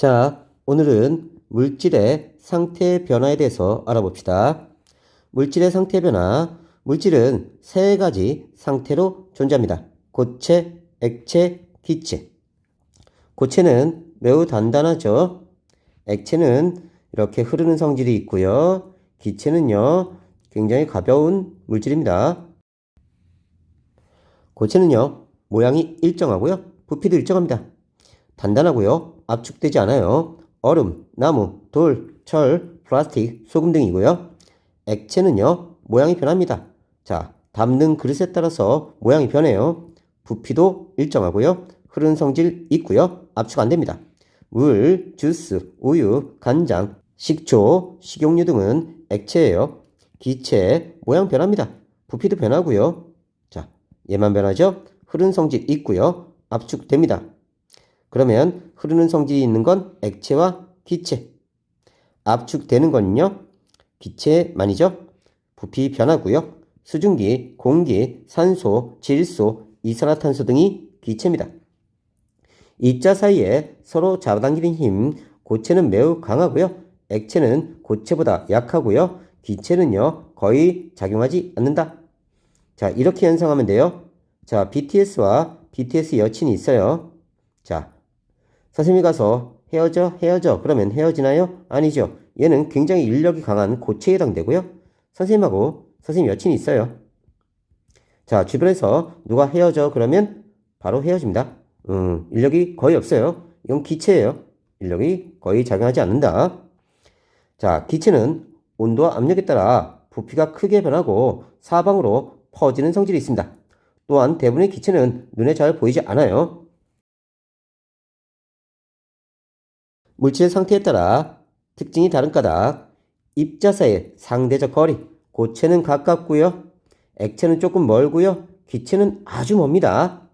자, 오늘은 물질의 상태 변화에 대해서 알아봅시다. 물질의 상태 변화. 물질은 세 가지 상태로 존재합니다. 고체, 액체, 기체. 고체는 매우 단단하죠. 액체는 이렇게 흐르는 성질이 있고요. 기체는요, 굉장히 가벼운 물질입니다. 고체는요, 모양이 일정하고요. 부피도 일정합니다. 단단하고요. 압축되지 않아요. 얼음, 나무, 돌, 철, 플라스틱, 소금 등이고요. 액체는요. 모양이 변합니다. 자, 담는 그릇에 따라서 모양이 변해요. 부피도 일정하고요. 흐르는 성질 있고요. 압축 안 됩니다. 물, 주스, 우유, 간장, 식초, 식용유 등은 액체예요. 기체, 모양 변합니다. 부피도 변하고요. 자, 얘만 변하죠? 흐르는 성질 있고요. 압축됩니다. 그러면 흐르는 성질이 있는 건 액체와 기체. 압축되는 건요, 기체만이죠. 부피 변하고요. 수증기, 공기, 산소, 질소, 이산화탄소 등이 기체입니다. 입자 사이에 서로 잡아당기는 힘, 고체는 매우 강하고요. 액체는 고체보다 약하고요. 기체는요, 거의 작용하지 않는다. 자, 이렇게 연상하면 돼요. 자, BTS와 BTS 여친이 있어요. 자, 선생님이 가서 헤어져. 그러면 헤어지나요? 아니죠. 얘는 굉장히 인력이 강한 고체에 해당되고요. 선생님하고 선생님 여친이 있어요. 자, 주변에서 누가 헤어져 그러면 바로 헤어집니다. 인력이 거의 없어요. 이건 기체예요. 인력이 거의 작용하지 않는다. 자, 기체는 온도와 압력에 따라 부피가 크게 변하고 사방으로 퍼지는 성질이 있습니다. 또한 대부분의 기체는 눈에 잘 보이지 않아요. 물질의 상태에 따라 특징이 다른 까닭. 입자 사이의 상대적 거리. 고체는 가깝고요. 액체는 조금 멀고요. 기체는 아주 멉니다.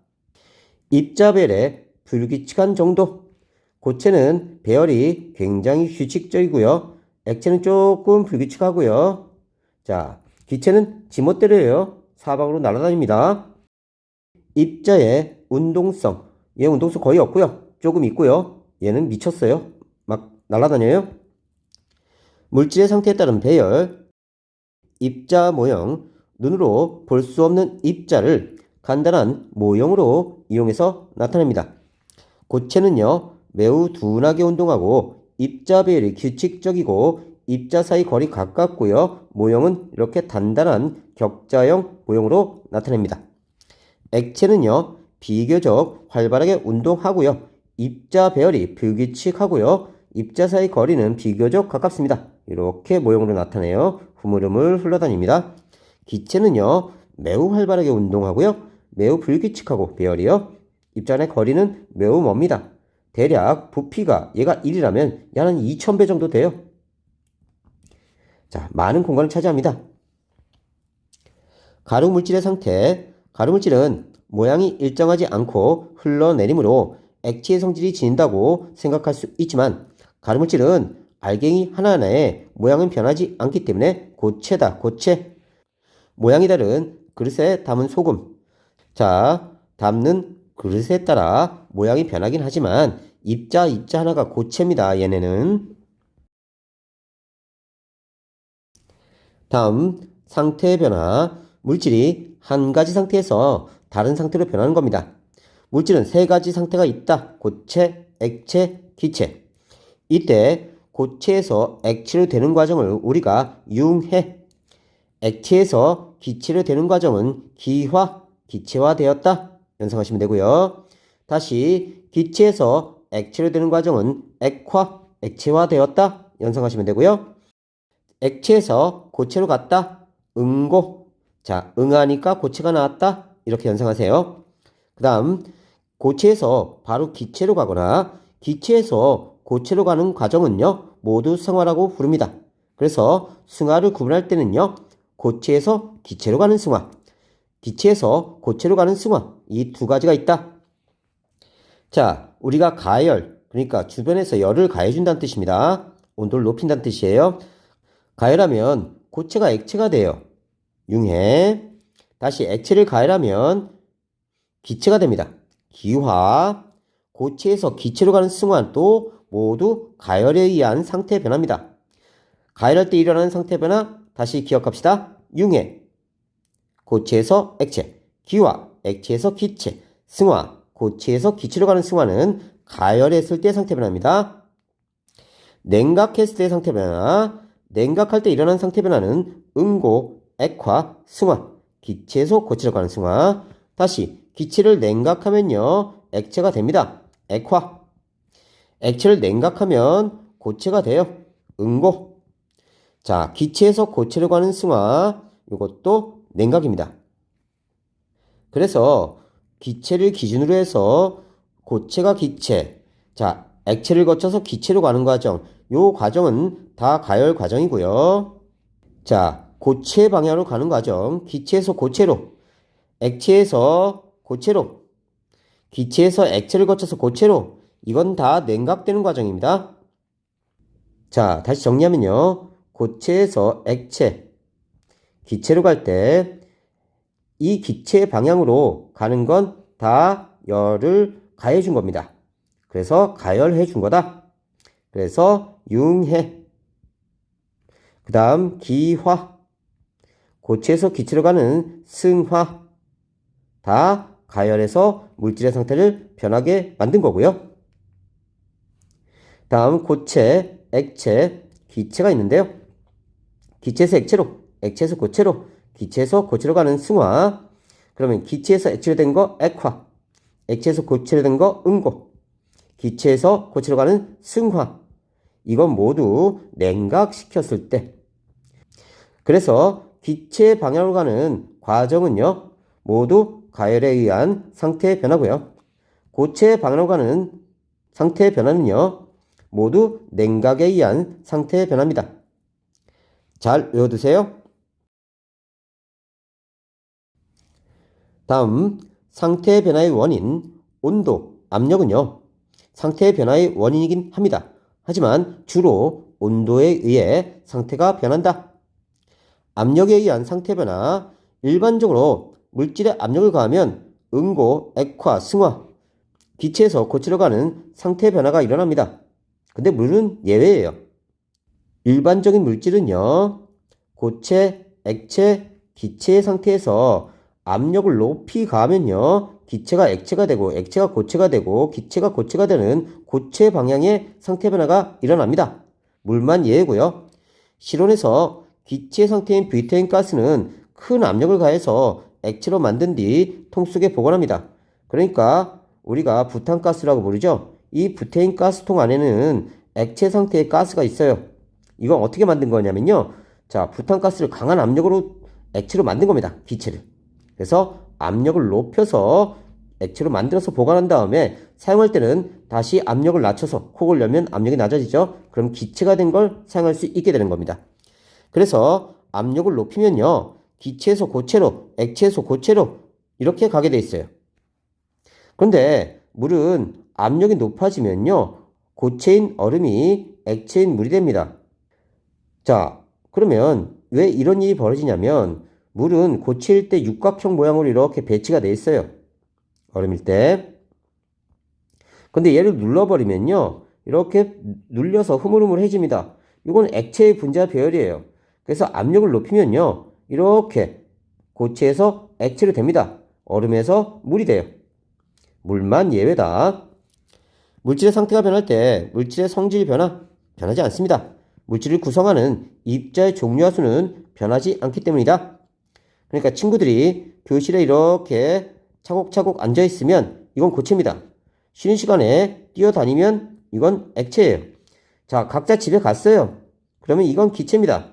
입자별의 불규칙한 정도. 고체는 배열이 굉장히 규칙적이고요. 액체는 조금 불규칙하고요. 자, 기체는 지멋대로예요. 사방으로 날아다닙니다. 입자의 운동성. 얘 운동성 거의 없고요. 조금 있고요. 얘는 미쳤어요. 막 날아다녀요. 물질의 상태에 따른 배열. 입자 모형. 눈으로 볼 수 없는 입자를 간단한 모형으로 이용해서 나타냅니다. 고체는요, 매우 둔하게 운동하고 입자 배열이 규칙적이고 입자 사이 거리 가깝고요. 모형은 이렇게 단단한 격자형 모형으로 나타냅니다. 액체는요, 비교적 활발하게 운동하고요. 입자 배열이 불규칙하고요. 입자 사이 거리는 비교적 가깝습니다. 이렇게 모형으로 나타내요. 흐물흐물 흘러다닙니다. 기체는요, 매우 활발하게 운동하고요. 매우 불규칙하고 배열이요. 입자 내 거리는 매우 멉니다. 대략 부피가 얘가 1이라면 얘는 2000배 정도 돼요. 자, 많은 공간을 차지합니다. 가루물질의 상태. 가루물질은 모양이 일정하지 않고 흘러내리므로 액체의 성질이 지닌다고 생각할 수 있지만 가루물질은 알갱이 하나하나에 모양은 변하지 않기 때문에 고체다. 고체. 모양이 다른 그릇에 담은 소금. 자, 담는 그릇에 따라 모양이 변하긴 하지만 입자 하나가 고체입니다. 얘네는. 다음 상태 변화. 물질이 한 가지 상태에서 다른 상태로 변하는 겁니다. 물질은 세 가지 상태가 있다. 고체, 액체, 기체. 이때 고체에서 액체로 되는 과정을 우리가 융해. 액체에서 기체로 되는 과정은 기화, 기체화되었다. 연상하시면 되고요. 다시 기체에서 액체로 되는 과정은 액화, 액체화되었다. 연상하시면 되고요. 액체에서 고체로 갔다. 응고. 자, 응하니까 고체가 나왔다. 이렇게 연상하세요. 그 다음 고체에서 바로 기체로 가거나 기체에서 고체로 가는 과정은요, 모두 승화라고 부릅니다. 그래서 승화를 구분할 때는요, 고체에서 기체로 가는 승화, 기체에서 고체로 가는 승화, 이 두 가지가 있다. 자, 우리가 가열, 그러니까 주변에서 열을 가해준다는 뜻입니다. 온도를 높인다는 뜻이에요. 가열하면 고체가 액체가 돼요. 융해. 다시 액체를 가열하면 기체가 됩니다. 기화. 고체에서 기체로 가는 승화는 또 모두 가열에 의한 상태 변화입니다. 가열할 때 일어나는 상태 변화 다시 기억합시다. 융해, 고체에서 액체, 기화, 액체에서 기체, 승화, 고체에서 기체로 가는 승화는 가열했을 때 상태 변화입니다. 냉각했을 때 상태 변화, 냉각할 때 일어나는 상태 변화는 응고, 액화, 승화, 기체에서 고체로 가는 승화. 다시 기체를 냉각하면요 액체가 됩니다. 액화. 액체를 냉각하면 고체가 돼요. 응고. 자, 기체에서 고체로 가는 승화, 이것도 냉각입니다. 그래서 기체를 기준으로 해서 고체가 기체, 자, 액체를 거쳐서 기체로 가는 과정, 요 과정은 다 가열 과정이고요. 자, 고체 방향으로 가는 과정, 기체에서 고체로, 액체에서 고체로, 기체에서 액체를 거쳐서 고체로, 이건 다 냉각되는 과정입니다. 자, 다시 정리하면요. 고체에서 액체, 기체로 갈 때 이 기체 방향으로 가는 건 다 열을 가해 준 겁니다. 그래서 가열해 준 거다. 그래서 융해. 그 다음 기화. 고체에서 기체로 가는 승화. 다 가열해서 물질의 상태를 변하게 만든 거고요. 다음 고체, 액체, 기체가 있는데요. 기체에서 액체로, 액체에서 고체로, 기체에서 고체로 가는 승화. 그러면 기체에서 액체로 된 거 액화, 액체에서 고체로 된 거 응고, 기체에서 고체로 가는 승화. 이건 모두 냉각시켰을 때. 그래서 기체 방향으로 가는 과정은요 모두 가열에 의한 상태 변화고요. 고체 방향으로 가는 상태 변화는요 모두 냉각에 의한 상태 변화입니다. 잘 외워두세요. 다음 상태 변화의 원인, 온도, 압력은요 상태 변화의 원인이긴 합니다. 하지만 주로 온도에 의해 상태가 변한다. 압력에 의한 상태 변화, 일반적으로 물질에 압력을 가하면 응고, 액화, 승화, 기체에서 고체로 가는 상태 변화가 일어납니다. 근데 물은 예외예요. 일반적인 물질은요 고체, 액체, 기체의 상태에서 압력을 높이 가하면요 기체가 액체가 되고 액체가 고체가 되고 기체가 고체가 되는 고체 방향의 상태 변화가 일어납니다. 물만 예외고요. 실온에서 기체 상태인 뷰테인 가스는 큰 압력을 가해서 액체로 만든 뒤 통 속에 보관합니다. 그러니까 우리가 부탄가스라고 부르죠. 이 뷰테인 가스통 안에는 액체 상태의 가스가 있어요. 이건 어떻게 만든 거냐면요. 자, 부탄가스를 강한 압력으로 액체로 만든 겁니다. 기체를. 그래서 압력을 높여서 액체로 만들어서 보관한 다음에 사용할 때는 다시 압력을 낮춰서 콕을 열면 압력이 낮아지죠. 그럼 기체가 된 걸 사용할 수 있게 되는 겁니다. 그래서 압력을 높이면요. 기체에서 고체로, 액체에서 고체로 이렇게 가게 돼 있어요. 그런데 물은 압력이 높아지면요. 고체인 얼음이 액체인 물이 됩니다. 자, 그러면 왜 이런 일이 벌어지냐면 물은 고체일 때 육각형 모양으로 이렇게 배치가 돼 있어요. 얼음일 때. 근데 얘를 눌러버리면요. 이렇게 눌려서 흐물흐물해집니다. 이건 액체의 분자 배열이에요. 그래서 압력을 높이면요. 이렇게 고체에서 액체로 됩니다. 얼음에서 물이 돼요. 물만 예외다. 물질의 상태가 변할 때 물질의 성질 변하지 않습니다. 물질을 구성하는 입자의 종류와 수는 변하지 않기 때문이다. 그러니까 친구들이 교실에 이렇게 차곡차곡 앉아있으면 이건 고체입니다. 쉬는 시간에 뛰어다니면 이건 액체예요. 자, 각자 집에 갔어요. 그러면 이건 기체입니다.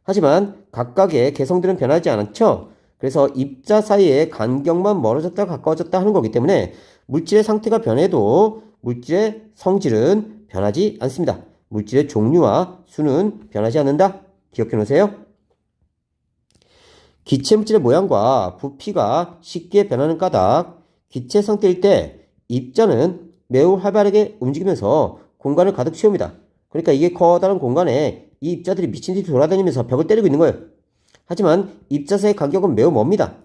하지만 각각의 개성들은 변하지 않죠. 그래서 입자 사이의 간격만 멀어졌다 가까워졌다 하는 거기 때문에 물질의 상태가 변해도 물질의 성질은 변하지 않습니다. 물질의 종류와 수는 변하지 않는다. 기억해 놓으세요. 기체 물질의 모양과 부피가 쉽게 변하는 까닭. 기체 상태일 때 입자는 매우 활발하게 움직이면서 공간을 가득 채웁니다. 그러니까 이게 커다란 공간에 이 입자들이 미친 듯이 돌아다니면서 벽을 때리고 있는 거예요. 하지만 입자 사이의 간격은 매우 멉니다.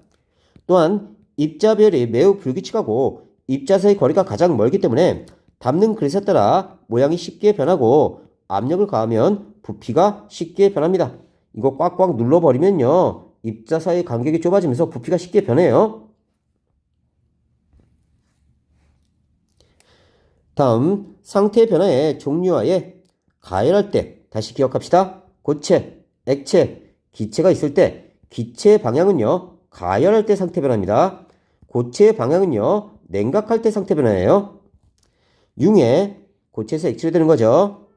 또한 입자별이 매우 불규칙하고 입자 사이의 거리가 가장 멀기 때문에 담는 그릇에 따라 모양이 쉽게 변하고 압력을 가하면 부피가 쉽게 변합니다. 이거 꽉꽉 눌러버리면요. 입자 사이의 간격이 좁아지면서 부피가 쉽게 변해요. 다음 상태 변화의 종류와의 가열할 때 다시 기억합시다. 고체, 액체, 기체가 있을 때 기체의 방향은요. 가열할 때 상태 변화입니다. 고체의 방향은요. 냉각할 때 상태 변화예요. 융해, 고체에서 액체로 되는 거죠.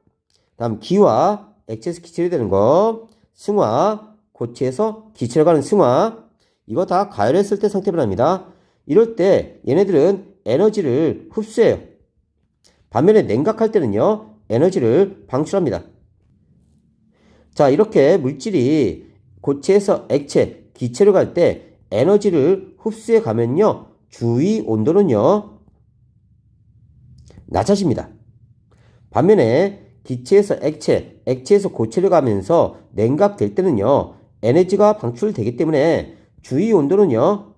다음 기화, 액체에서 기체로 되는 거. 승화, 고체에서 기체로 가는 승화. 이거 다 가열했을 때 상태 변화입니다. 이럴 때 얘네들은 에너지를 흡수해요. 반면에 냉각할 때는요. 에너지를 방출합니다. 자, 이렇게 물질이 고체에서 액체, 기체로 갈 때 에너지를 흡수해 가면요. 주위 온도는요. 낮아집니다. 반면에 기체에서 액체, 액체에서 고체로 가면서 냉각될 때는요. 에너지가 방출되기 때문에 주위 온도는요.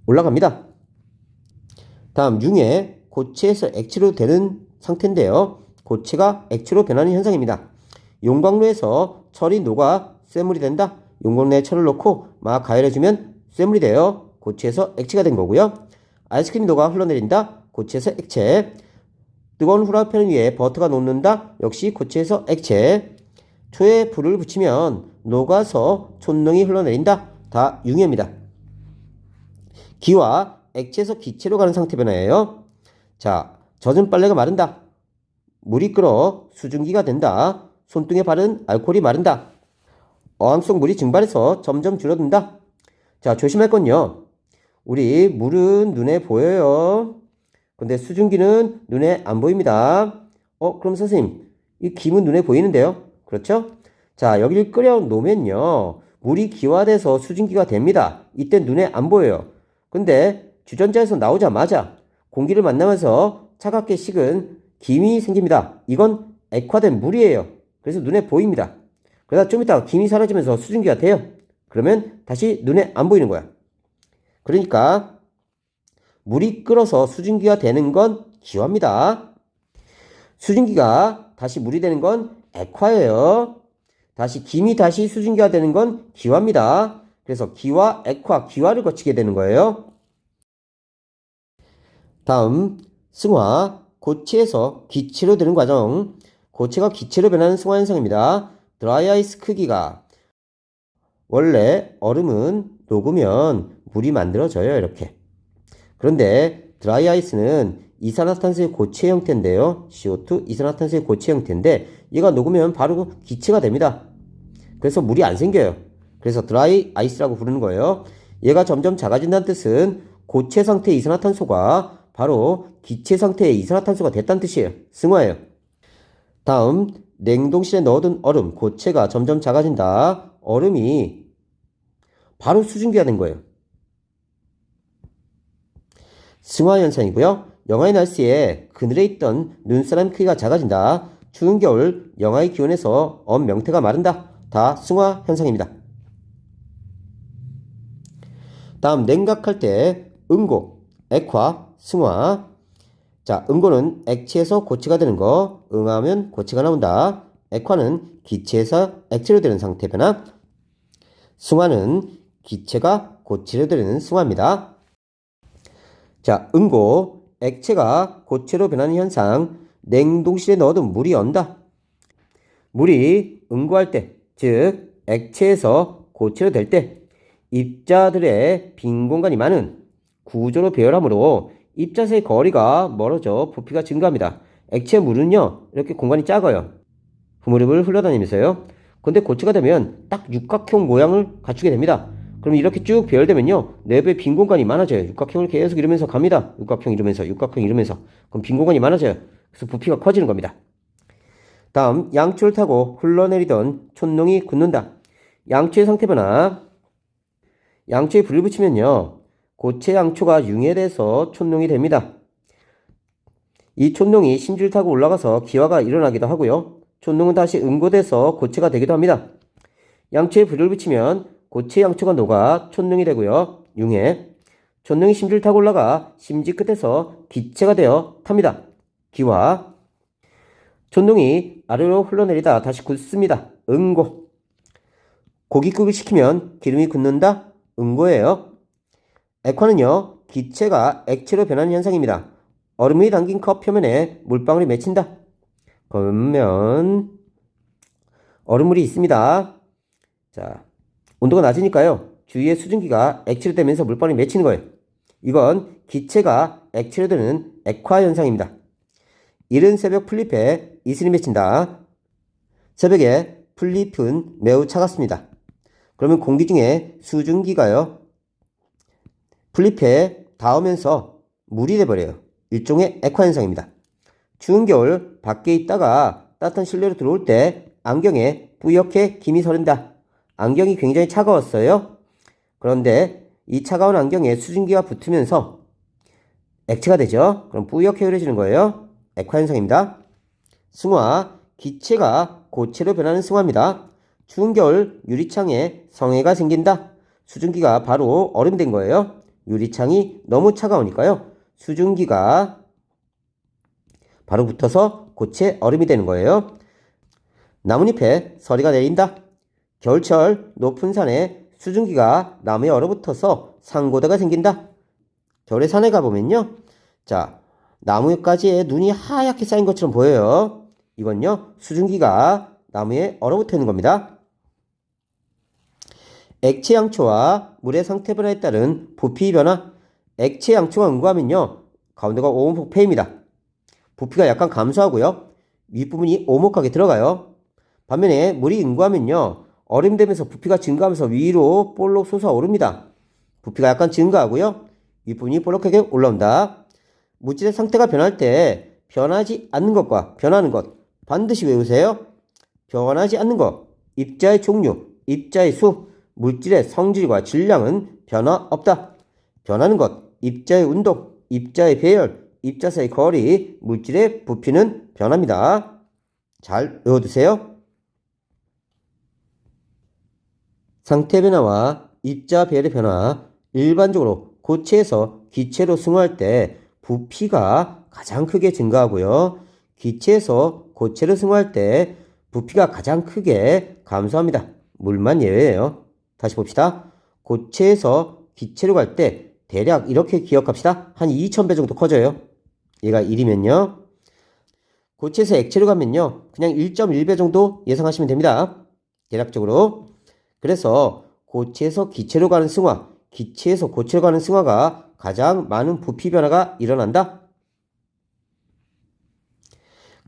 올라갑니다. 다음 융해, 고체에서 액체로 되는 상태인데요. 고체가 액체로 변하는 현상입니다. 용광로에서 철이 녹아 쇠물이 된다. 용광로에 철을 넣고 막 가열해주면 쇠물이 돼요. 고체에서 액체가 된 거고요. 아이스크림이 녹아 흘러내린다. 고체에서 액체. 뜨거운 후라이팬 위에 버터가 녹는다. 역시 고체에서 액체. 초에 불을 붙이면 녹아서 촛농이 흘러내린다. 다 융해입니다. 기와 액체에서 기체로 가는 상태 변화예요. 자, 젖은 빨래가 마른다. 물이 끓어 수증기가 된다. 손등에 바른 알코올이 마른다. 어항속 물이 증발해서 점점 줄어든다. 자, 조심할 건요. 우리 물은 눈에 보여요. 근데 수증기는 눈에 안 보입니다. 그럼 선생님, 이 김은 눈에 보이는데요? 그렇죠? 자, 여기를 끓여 놓으면요. 물이 기화돼서 수증기가 됩니다. 이때 눈에 안 보여요. 근데 주전자에서 나오자마자 공기를 만나면서 차갑게 식은 김이 생깁니다. 이건 액화된 물이에요. 그래서 눈에 보입니다. 그러다 좀 이따가 김이 사라지면서 수증기가 돼요. 그러면 다시 눈에 안 보이는 거야. 그러니까 물이 끓어서 수증기가 되는 건 기화입니다. 수증기가 다시 물이 되는 건 액화예요. 다시 김이 다시 수증기가 되는 건 기화입니다. 그래서 기화, 액화, 기화를 거치게 되는 거예요. 다음 승화, 고체에서 기체로 되는 과정. 고체가 기체로 변하는 승화 현상입니다. 드라이 아이스 크기가 원래 얼음은 녹으면 물이 만들어져요. 이렇게. 그런데 드라이 아이스는 이산화탄소의 고체 형태인데요. CO2 이산화탄소의 고체 형태인데 얘가 녹으면 바로 기체가 됩니다. 그래서 물이 안 생겨요. 그래서 드라이 아이스라고 부르는 거예요. 얘가 점점 작아진다는 뜻은 고체 상태의 이산화탄소가 바로 기체 상태의 이산화탄소가 됐다는 뜻이에요. 승화예요. 다음 냉동실에 넣어둔 얼음, 고체가 점점 작아진다. 얼음이 바로 수증기가 된 거예요. 승화 현상이고요. 영하의 날씨에 그늘에 있던 눈사람 크기가 작아진다. 추운 겨울 영하의 기온에서 엄명태가 마른다. 다 승화 현상입니다. 다음 냉각할 때 응고, 액화, 승화. 자, 응고는 액체에서 고체가 되는 거, 응하면 고체가 나온다. 액화는 기체에서 액체로 되는 상태 변화. 승화는 기체가 고체로 되는 승화입니다. 자, 응고, 액체가 고체로 변하는 현상. 냉동실에 넣어둔 물이 언다. 물이 응고할 때, 즉 액체에서 고체로 될 때 입자들의 빈 공간이 많은 구조로 배열하므로 입자의 거리가 멀어져 부피가 증가합니다. 액체 물은요, 이렇게 공간이 작아요. 흐물흐물 흘러다니면서요. 근데 고체가 되면 딱 육각형 모양을 갖추게 됩니다. 그럼 이렇게 쭉 배열되면요, 내부에 빈 공간이 많아져요. 육각형을 계속 이루면서 갑니다. 육각형 이루면서, 육각형 이루면서. 그럼 빈 공간이 많아져요. 그래서 부피가 커지는 겁니다. 다음 양초를 타고 흘러내리던 촛농이 굳는다. 양초의 상태 변화. 양초에 불을 붙이면요, 고체 양초가 융해돼서 촛농이 됩니다. 이 촛농이 심지를 타고 올라가서 기화가 일어나기도 하고요. 촛농은 다시 응고돼서 고체가 되기도 합니다. 양초에 불을 붙이면 고체 양초가 녹아 촛농이 되고요. 융해. 전동이 심지를 타고 올라가 심지 끝에서 기체가 되어 탑니다. 기화. 전동이 아래로 흘러내리다 다시 굳습니다. 응고. 고깃국을 식히면 기름이 굳는다. 응고예요. 액화는요, 기체가 액체로 변하는 현상입니다. 얼음이 담긴 컵 표면에 물방울이 맺힌다. 그러면 얼음물이 있습니다. 자, 온도가 낮으니까요, 주위에 수증기가 액체로 되면서 물방울이 맺히는 거예요. 이건 기체가 액체로 되는 액화 현상입니다. 이른 새벽 풀잎에 이슬이 맺힌다. 새벽에 풀잎은 매우 차갑습니다. 그러면 공기 중에 수증기가요, 풀잎에 닿으면서 물이 돼버려요. 일종의 액화 현상입니다. 추운 겨울 밖에 있다가 따뜻한 실내로 들어올 때 안경에 뿌옇게 김이 서른다. 안경이 굉장히 차가웠어요. 그런데 이 차가운 안경에 수증기가 붙으면서 액체가 되죠. 그럼 뿌옇게 흐려지는 거예요. 액화 현상입니다. 승화, 기체가 고체로 변하는 승화입니다. 추운 겨울 유리창에 성해가 생긴다. 수증기가 바로 얼음 된 거예요. 유리창이 너무 차가우니까요, 수증기가 바로 붙어서 고체 얼음이 되는 거예요. 나뭇잎에 서리가 내린다. 겨울철 높은 산에 수증기가 나무에 얼어붙어서 산고대가 생긴다. 겨울에 산에 가보면요, 자, 나무가지에 눈이 하얗게 쌓인 것처럼 보여요. 이건요, 수증기가 나무에 얼어붙어 있는 겁니다. 액체 양초와 물의 상태 변화에 따른 부피 변화. 액체 양초가 응고하면요, 가운데가 오목폐입니다. 부피가 약간 감소하고요, 윗부분이 오목하게 들어가요. 반면에 물이 응고하면요, 얼음이 되면서 부피가 증가하면서 위로 볼록 솟아오릅니다. 부피가 약간 증가하고요, 윗부분이 볼록하게 올라온다. 물질의 상태가 변할 때 변하지 않는 것과 변하는 것 반드시 외우세요. 변하지 않는 것, 입자의 종류, 입자의 수, 물질의 성질과 질량은 변화 없다. 변하는 것, 입자의 운동, 입자의 배열, 입자 사이 거리, 물질의 부피는 변합니다. 잘 외워두세요. 상태 변화와 입자 배열의 변화. 일반적으로 고체에서 기체로 승화할 때 부피가 가장 크게 증가하고요, 기체에서 고체로 승화할 때 부피가 가장 크게 감소합니다. 물만 예외예요. 다시 봅시다. 고체에서 기체로 갈 때 대략 이렇게 기억합시다. 한 2000배 정도 커져요. 얘가 1이면요. 고체에서 액체로 가면요, 그냥 1.1배 정도 예상하시면 됩니다. 대략적으로. 그래서 고체에서 기체로 가는 승화, 기체에서 고체로 가는 승화가 가장 많은 부피 변화가 일어난다.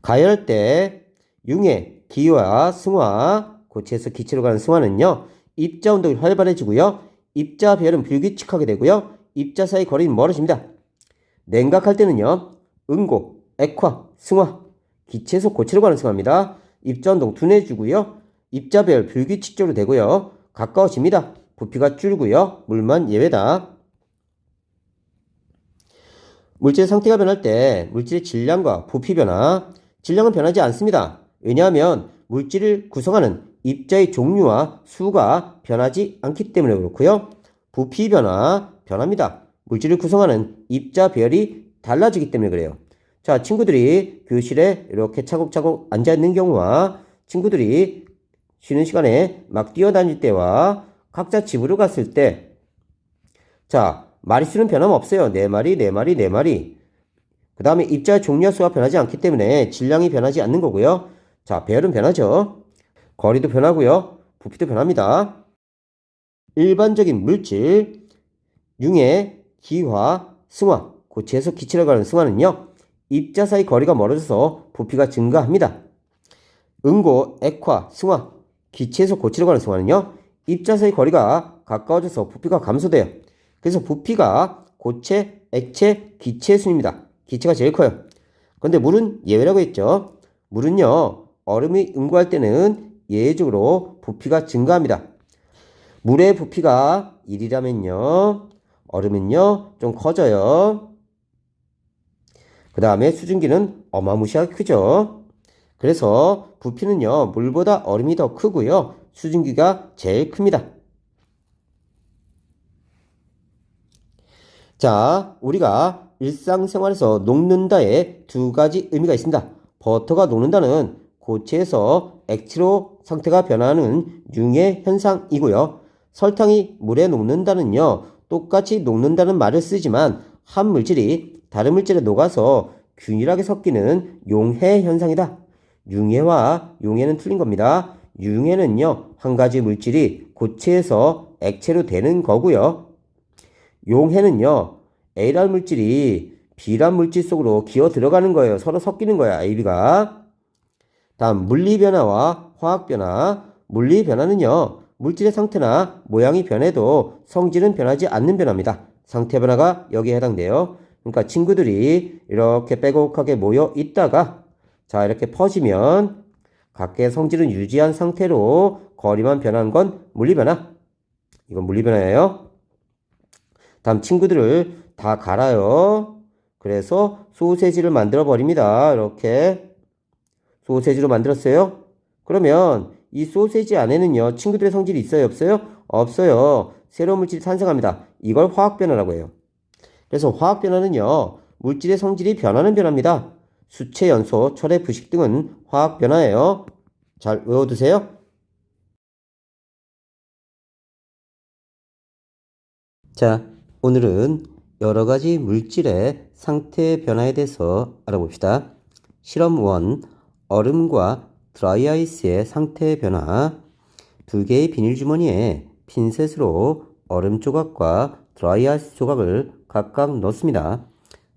가열할 때 융의 기화 승화, 고체에서 기체로 가는 승화는요, 입자 운동이 활발해지고요, 입자 배열은 불규칙하게 되고요, 입자 사이 거리는 멀어집니다. 냉각할 때는요, 응고, 액화, 승화, 기체에서 고체로 가는 승화입니다. 입자 운동 둔해지고요, 입자 배열 불규칙적으로 되고요, 가까워집니다. 부피가 줄고요, 물만 예외다. 물질의 상태가 변할 때 물질의 질량과 부피 변화. 질량은 변하지 않습니다. 왜냐하면 물질을 구성하는 입자의 종류와 수가 변하지 않기 때문에 그렇고요. 부피 변화, 변합니다. 물질을 구성하는 입자 배열이 달라지기 때문에 그래요. 자, 친구들이 교실에 이렇게 차곡차곡 앉아있는 경우와 친구들이 쉬는 시간에 막 뛰어다닐 때와 각자 집으로 갔을 때, 자, 마리수는 변함없어요. 4마리, 4마리, 4마리. 그 다음에 입자의 종류와 수가 변하지 않기 때문에 질량이 변하지 않는 거고요. 자, 배열은 변하죠. 거리도 변하고요, 부피도 변합니다. 일반적인 물질, 융의 기화, 승화, 고체에서 기체로 가는 승화는요, 입자 사이 거리가 멀어져서 부피가 증가합니다. 응고, 액화, 승화, 기체에서 고체로 가는 승화는요, 입자 사이 거리가 가까워져서 부피가 감소돼요. 그래서 부피가 고체, 액체, 기체 순입니다. 기체가 제일 커요. 그런데 물은 예외라고 했죠. 물은요, 얼음이 응고할 때는 예외적으로 부피가 증가합니다. 물의 부피가 1이라면요, 얼음은요, 좀 커져요. 그 다음에 수증기는 어마무시하게 크죠. 그래서 부피는요, 물보다 얼음이 더 크고요, 수증기가 제일 큽니다. 자, 우리가 일상생활에서 녹는다에 두 가지 의미가 있습니다. 버터가 녹는다는 고체에서 액체로 상태가 변하는 융의 현상이고요. 설탕이 물에 녹는다는요, 똑같이 녹는다는 말을 쓰지만 한 물질이 다른 물질에 녹아서 균일하게 섞이는 용해 현상이다. 융해와 용해는 틀린 겁니다. 융해는요, 한 가지 물질이 고체에서 액체로 되는 거고요. 용해는요, A란 물질이 B란 물질 속으로 기어 들어가는 거예요. 서로 섞이는 거야, A, B가. 다음, 물리변화와 화학변화. 물리변화는요, 물질의 상태나 모양이 변해도 성질은 변하지 않는 변화입니다. 상태 변화가 여기에 해당돼요. 그러니까 친구들이 이렇게 빼곡하게 모여 있다가, 자, 이렇게 퍼지면 각각의 성질은 유지한 상태로 거리만 변하는 건 물리변화. 이건 물리변화예요. 다음 친구들을 다 갈아요. 그래서 소세지를 만들어 버립니다. 이렇게 소세지로 만들었어요. 그러면 이 소세지 안에는요, 친구들의 성질이 있어요, 없어요? 없어요. 새로운 물질이 탄생합니다. 이걸 화학변화라고 해요. 그래서 화학변화는요, 물질의 성질이 변하는 변화입니다. 수체 연소, 철의 부식 등은 화학변화예요. 잘 외워두세요. 자, 오늘은 여러 가지 물질의 상태 변화에 대해서 알아봅시다. 실험 1, 얼음과 드라이아이스의 상태 변화. 두 개의 비닐 주머니에 핀셋으로 얼음 조각과 드라이아이스 조각을 각각 넣습니다.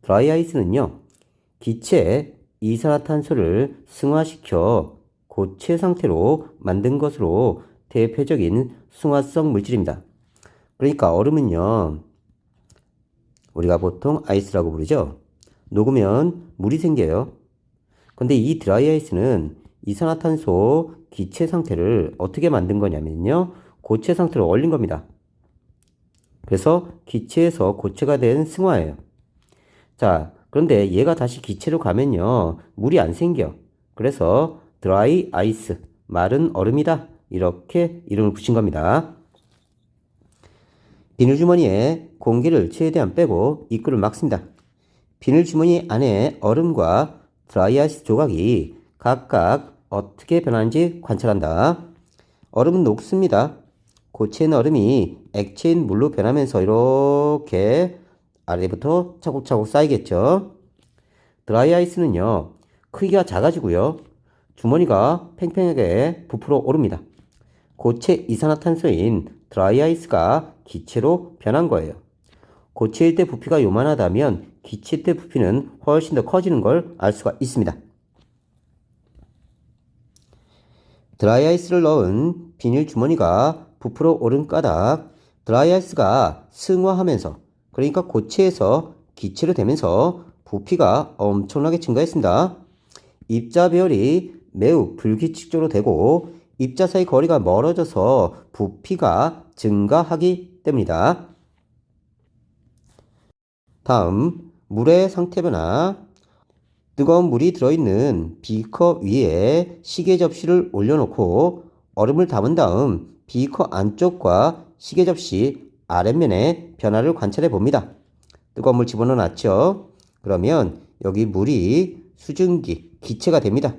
드라이아이스는요, 기체 이산화탄소를 승화시켜 고체 상태로 만든 것으로 대표적인 승화성 물질입니다. 그러니까 얼음은요, 우리가 보통 아이스라고 부르죠. 녹으면 물이 생겨요. 근데 이 드라이아이스는 이산화탄소 기체 상태를 어떻게 만든 거냐면요, 고체 상태로 얼린 겁니다. 그래서 기체에서 고체가 된 승화예요. 자, 그런데 얘가 다시 기체로 가면요, 물이 안 생겨. 그래서 드라이 아이스, 마른 얼음이다, 이렇게 이름을 붙인 겁니다. 비닐주머니에 공기를 최대한 빼고 입구를 막습니다. 비닐주머니 안에 얼음과 드라이아이스 조각이 각각 어떻게 변하는지 관찰한다. 얼음은 녹습니다. 고체인 얼음이 액체인 물로 변하면서 이렇게 아래부터 차곡차곡 쌓이겠죠. 드라이아이스는요, 크기가 작아지고요, 주머니가 팽팽하게 부풀어 오릅니다. 고체 이산화탄소인 드라이아이스가 기체로 변한 거예요. 고체일 때 부피가 요만하다면 기체일 때 부피는 훨씬 더 커지는 걸 알 수가 있습니다. 드라이아이스를 넣은 비닐 주머니가 부풀어 오른 까닭, 드라이아이스가 승화하면서, 그러니까 고체에서 기체로 되면서 부피가 엄청나게 증가했습니다. 입자 배열이 매우 불규칙적으로 되고 입자 사이 거리가 멀어져서 부피가 증가하기 때문이다. 다음, 물의 상태 변화. 뜨거운 물이 들어있는 비커 위에 시계 접시를 올려놓고 얼음을 담은 다음 비커 안쪽과 시계 접시 아랫면의 변화를 관찰해 봅니다. 뜨거운 물 집어넣어 놨죠. 그러면 여기 물이 수증기, 기체가 됩니다.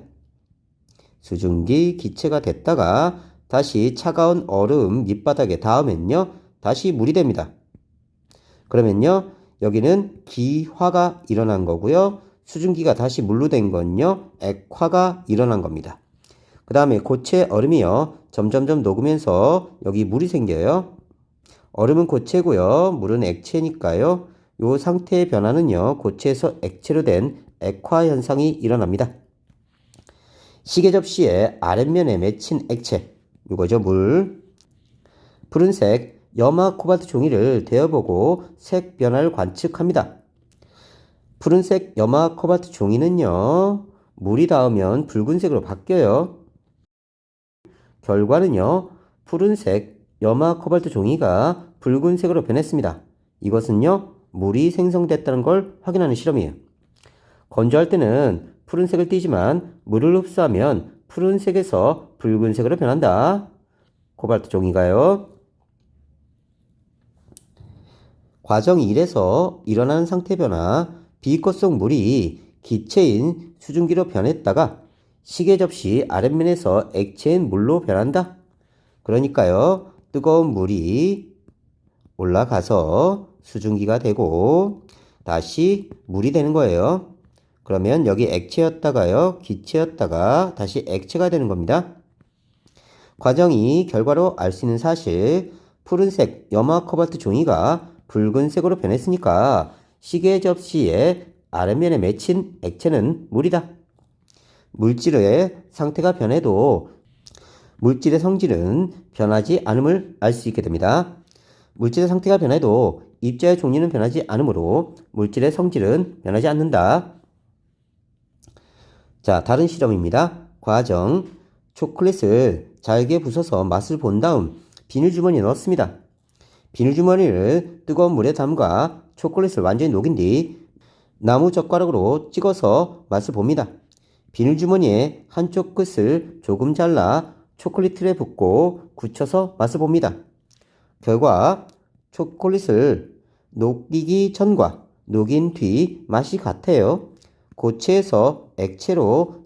수증기, 기체가 됐다가 다시 차가운 얼음 밑바닥에 닿으면요, 다시 물이 됩니다. 그러면요, 여기는 기화가 일어난 거고요, 수증기가 다시 물로 된 건요, 액화가 일어난 겁니다. 그 다음에 고체 얼음이요, 점점점 녹으면서 여기 물이 생겨요. 얼음은 고체고요, 물은 액체니까요, 요 상태의 변화는요, 고체에서 액체로 된 액화 현상이 일어납니다. 시계 접시의 아랫면에 맺힌 액체, 이거죠, 물. 푸른색 염화 코발트 종이를 데워보고 색 변화를 관측합니다. 푸른색 염화 코발트 종이는요, 물이 닿으면 붉은색으로 바뀌어요. 결과는요, 푸른색 염화 코발트 종이가 붉은색으로 변했습니다. 이것은요, 물이 생성됐다는 걸 확인하는 실험이에요. 건조할 때는 푸른색을 띠지만 물을 흡수하면 푸른색에서 붉은색으로 변한다. 코발트 종이가요. 과정 1에서 일어나는 상태 변화, 비커 속 물이 기체인 수증기로 변했다가 시계 접시 아랫면에서 액체인 물로 변한다. 그러니까요, 뜨거운 물이 올라가서 수증기가 되고 다시 물이 되는 거예요. 그러면 여기 액체였다가요, 기체였다가 다시 액체가 되는 겁니다. 과정 2 결과로 알 수 있는 사실, 푸른색 염화 코발트 종이가 붉은색으로 변했으니까 시계 접시의 아랫면에 맺힌 액체는 물이다. 물질의 상태가 변해도 물질의 성질은 변하지 않음을 알 수 있게 됩니다. 물질의 상태가 변해도 입자의 종류는 변하지 않으므로 물질의 성질은 변하지 않는다. 자, 다른 실험입니다. 과정, 초콜릿을 잘게 부숴서 맛을 본 다음 비닐주머니에 넣었습니다. 비닐주머니를 뜨거운 물에 담가 초콜릿을 완전히 녹인 뒤 나무 젓가락으로 찍어서 맛을 봅니다. 비닐주머니의 한쪽 끝을 조금 잘라 초콜릿 틀에 붓고 굳혀서 맛을 봅니다. 결과 초콜릿을 녹이기 전과 녹인 뒤 맛이 같아요. 고체에서 액체로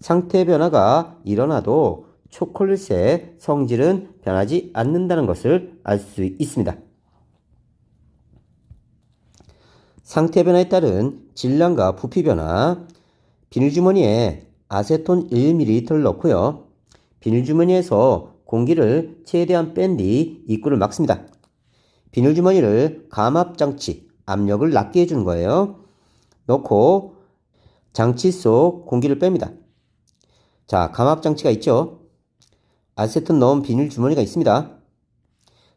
상태 변화가 일어나도 초콜릿의 성질은 변하지 않는다는 것을 알 수 있습니다. 상태 변화에 따른 질량과 부피 변화, 비닐주머니에 아세톤 1ml를 넣고요. 비닐주머니에서 공기를 최대한 뺀 뒤 입구를 막습니다. 비닐주머니를 감압장치, 압력을 낮게 해주는 거예요. 넣고 장치 속 공기를 뺍니다. 자, 감압장치가 있죠. 아세톤 넣은 비닐주머니가 있습니다.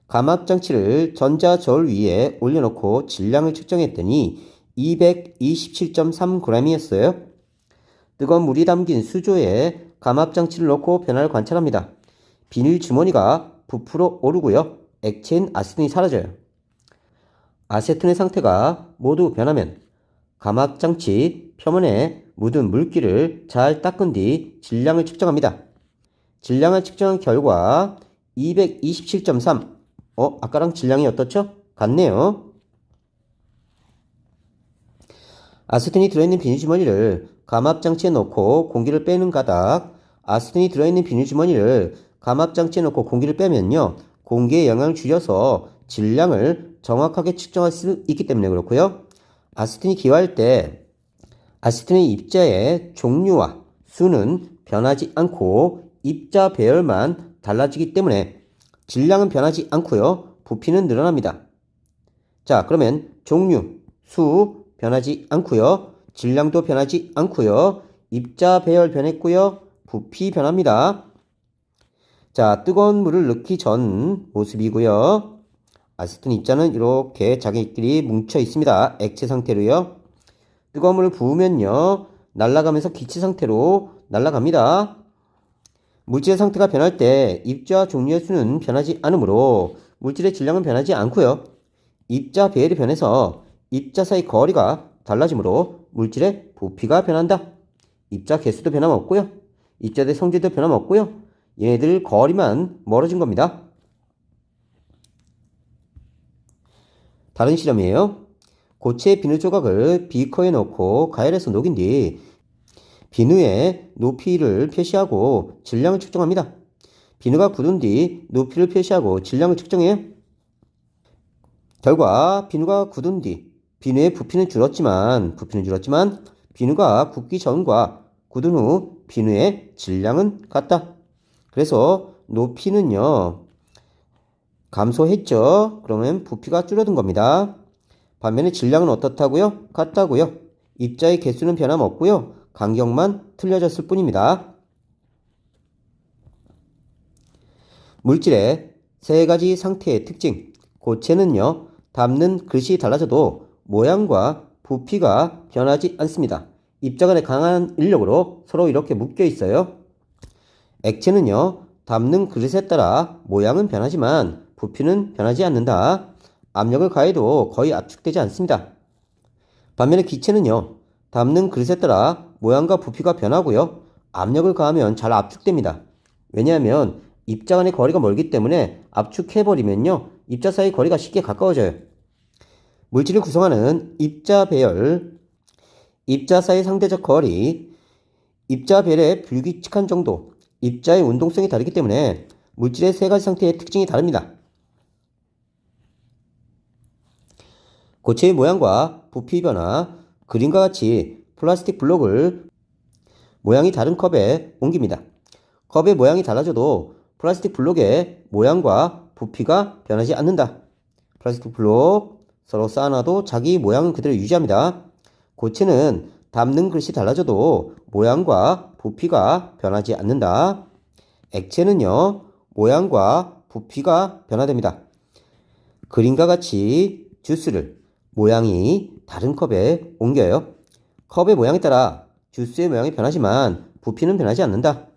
감압장치를 전자저울 위에 올려놓고 질량을 측정했더니 227.3g이었어요. 뜨거운 물이 담긴 수조에 감압장치를 넣고 변화를 관찰합니다. 비닐주머니가 부풀어 오르고요. 액체인 아세톤이 사라져요. 아세톤의 상태가 모두 변하면 감압장치 표면에 묻은 물기를 잘 닦은 뒤 질량을 측정합니다. 질량을 측정한 결과 227.3. 아까랑 질량이 어떻죠? 같네요. 아세톤이 들어있는 비닐주머니를 감압장치에 넣고 공기를 빼는 가닥, 아세톤이 들어있는 비닐주머니를 감압장치에 넣고 공기를 빼면요, 공기의 영향을 줄여서 질량을 정확하게 측정할 수 있기 때문에 그렇고요. 아세톤이 기화할 때 아세톤의 입자의 종류와 수는 변하지 않고 입자 배열만 달라지기 때문에 질량은 변하지 않고요, 부피는 늘어납니다. 자, 그러면 종류, 수 변하지 않고요, 질량도 변하지 않고요, 입자 배열 변했고요, 부피 변합니다. 자, 뜨거운 물을 넣기 전 모습이고요. 아세톤 입자는 이렇게 자기끼리 뭉쳐 있습니다. 액체 상태로요. 뜨거운 물을 부으면요, 날아가면서 기체 상태로 날아갑니다. 물질의 상태가 변할 때 입자 종류의 수는 변하지 않으므로 물질의 질량은 변하지 않고요. 입자 배열이 변해서 입자 사이 거리가 달라지므로 물질의 부피가 변한다. 입자 개수도 변함없고요. 입자들의 성질도 변함없고요. 얘네들 거리만 멀어진 겁니다. 다른 실험이에요. 고체 비누 조각을 비커에 넣고 가열해서 녹인 뒤 비누의 높이를 표시하고 질량을 측정합니다. 비누가 굳은 뒤 높이를 표시하고 질량을 측정해요. 결과 비누가 굳은 뒤 비누의 부피는 줄었지만 비누가 굳기 전과 굳은 후 비누의 질량은 같다. 그래서 높이는요, 감소했죠. 그러면 부피가 줄어든 겁니다. 반면에 질량은 어떻다고요? 같다고요. 입자의 개수는 변함없고요. 간격만 틀려졌을 뿐입니다. 물질의 세 가지 상태의 특징. 고체는요, 담는 그릇이 달라져도 모양과 부피가 변하지 않습니다. 입자 간의 강한 인력으로 서로 이렇게 묶여 있어요. 액체는요, 담는 그릇에 따라 모양은 변하지만 부피는 변하지 않는다. 압력을 가해도 거의 압축되지 않습니다. 반면에 기체는요, 담는 그릇에 따라 모양과 부피가 변하고요, 압력을 가하면 잘 압축됩니다. 왜냐하면 입자 간의 거리가 멀기 때문에 압축해버리면요, 입자 사이 거리가 쉽게 가까워져요. 물질을 구성하는 입자 배열, 입자 사이 상대적 거리, 입자 배열의 불규칙한 정도, 입자의 운동성이 다르기 때문에 물질의 세 가지 상태의 특징이 다릅니다. 고체의 모양과 부피 변화, 그림과 같이 플라스틱 블록을 모양이 다른 컵에 옮깁니다. 컵의 모양이 달라져도 플라스틱 블록의 모양과 부피가 변하지 않는다. 플라스틱 블록 서로 쌓아놔도 자기 모양은 그대로 유지합니다. 고체는 담는 그릇이 달라져도 모양과 부피가 변하지 않는다. 액체는요, 모양과 부피가 변화됩니다. 그림과 같이 주스를 모양이 다른 컵에 옮겨요. 컵의 모양에 따라 주스의 모양이 변하지만 부피는 변하지 않는다.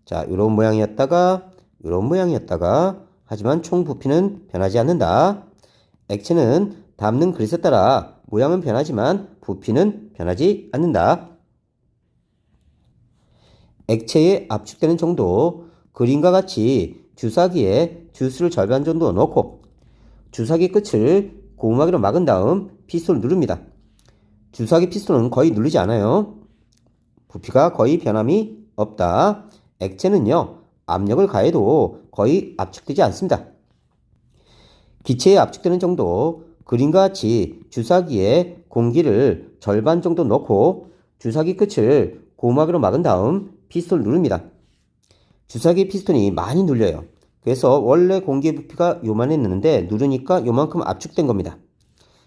자, 이런 모양이었다가 이런 모양이었다가 하지만 총 부피는 변하지 않는다. 액체는 담는 그릇에 따라 모양은 변하지만 부피는 변하지 않는다. 액체에 압축되는 정도, 그림과 같이 주사기에 주스를 절반 정도 넣고 주사기 끝을 고무막으로 막은 다음 피스톤을 누릅니다. 주사기 피스톤은 거의 누르지 않아요. 부피가 거의 변함이 없다. 액체는요, 압력을 가해도 거의 압축되지 않습니다. 기체에 압축되는 정도, 그림과 같이 주사기에 공기를 절반 정도 넣고 주사기 끝을 고무막으로 막은 다음 피스톤을 누릅니다. 주사기 피스톤이 많이 눌려요. 그래서 원래 공기의 부피가 요만했는데 누르니까 요만큼 압축된 겁니다.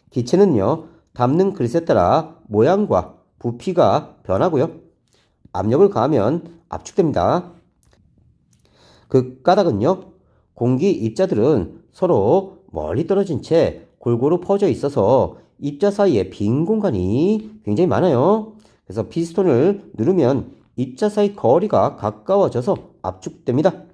기체는요, 담는 그릇에 따라 모양과 부피가 변하고요. 압력을 가하면 압축됩니다. 그 까닭은요, 공기 입자들은 서로 멀리 떨어진 채 골고루 퍼져 있어서 입자 사이에 빈 공간이 굉장히 많아요. 그래서 피스톤을 누르면 입자 사이 거리가 가까워져서 압축됩니다.